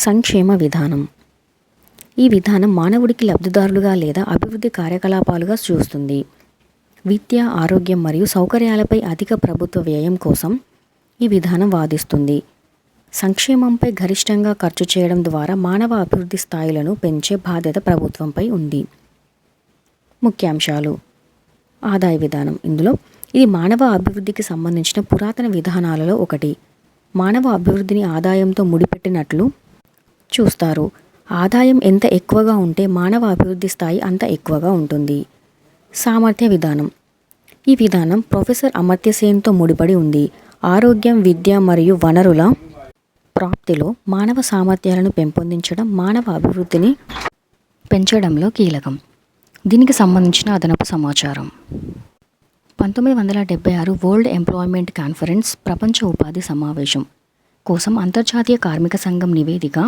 సంక్షేమ విధానం. ఈ విధానం మానవుడికి లబ్ధిదారులుగా లేదా అభివృద్ధి కార్యకలాపాలుగా చూస్తుంది. విద్య, ఆరోగ్యం మరియు సౌకర్యాలపై అధిక ప్రభుత్వ వ్యయం కోసం ఈ విధానం వాదిస్తుంది. సంక్షేమంపై గరిష్టంగా ఖర్చు చేయడం ద్వారా మానవ అభివృద్ధి స్థాయిలను పెంచే బాధ్యత ప్రభుత్వంపై ఉంది. ముఖ్యాంశాలు. ఆదాయ విధానం. ఇందులో ఇది మానవ అభివృద్ధికి సంబంధించిన పురాతన విధానాలలో ఒకటి. మానవ అభివృద్ధిని ఆదాయంతో ముడిపెట్టినట్లు చూస్తారు. ఆదాయం ఎంత ఎక్కువగా ఉంటే మానవ అభివృద్ధి స్థాయి అంత ఎక్కువగా ఉంటుంది. సామర్థ్య విధానం. ఈ విధానం ప్రొఫెసర్ అమర్త్య సేన్తో ముడిపడి ఉంది. ఆరోగ్యం, విద్య మరియు వనరుల ప్రాప్తిలో మానవ సామర్థ్యాలను పెంపొందించడం మానవ అభివృద్ధిని పెంచడంలో కీలకం. దీనికి సంబంధించిన అదనపు సమాచారం. 1976 వరల్డ్ ఎంప్లాయ్మెంట్ కాన్ఫరెన్స్ ప్రపంచ ఉపాధి సమావేశం కోసం అంతర్జాతీయ కార్మిక సంఘం నివేదిక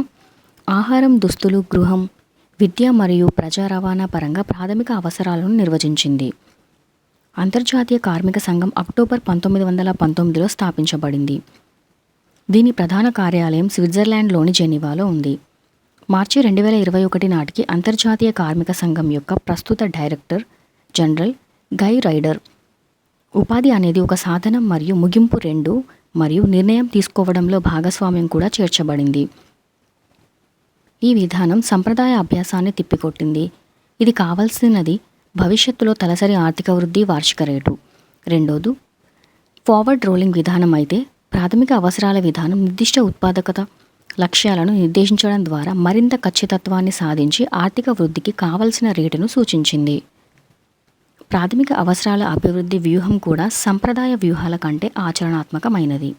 ఆహారం, దుస్తులు, గృహం, విద్య మరియు ప్రజా రవాణా పరంగా ప్రాథమిక అవసరాలను నిర్వచించింది. అంతర్జాతీయ కార్మిక సంఘం అక్టోబర్ 1919లో స్థాపించబడింది. దీని ప్రధాన కార్యాలయం స్విట్జర్లాండ్లోని జెనీవాలో ఉంది. మార్చి 2021 నాటికి అంతర్జాతీయ కార్మిక సంఘం యొక్క ప్రస్తుత డైరెక్టర్ జనరల్ గై రైడర్. ఉపాధి అనేది ఒక సాధనం మరియు ముగింపు రెండు, మరియు నిర్ణయం తీసుకోవడంలో భాగస్వామ్యం కూడా చేర్చబడింది. ఈ విధానం సంప్రదాయ అభ్యాసాన్ని తిప్పికొట్టింది. ఇది కావాల్సినది భవిష్యత్తులో తలసరి ఆర్థిక వృద్ధి వార్షిక రేటు. రెండోది ఫార్వర్డ్ రోలింగ్ విధానం అయితే ప్రాథమిక అవసరాల విధానం నిర్దిష్ట ఉత్పాదకత లక్ష్యాలను నిర్దేశించడం ద్వారా మరింత ఖచ్చితత్వాన్ని సాధించి ఆర్థిక వృద్ధికి కావలసిన రేటును సూచించింది. ప్రాథమిక అవసరాల అభివృద్ధి వ్యూహం కూడా సంప్రదాయ వ్యూహాల కంటే ఆచరణాత్మకమైనది.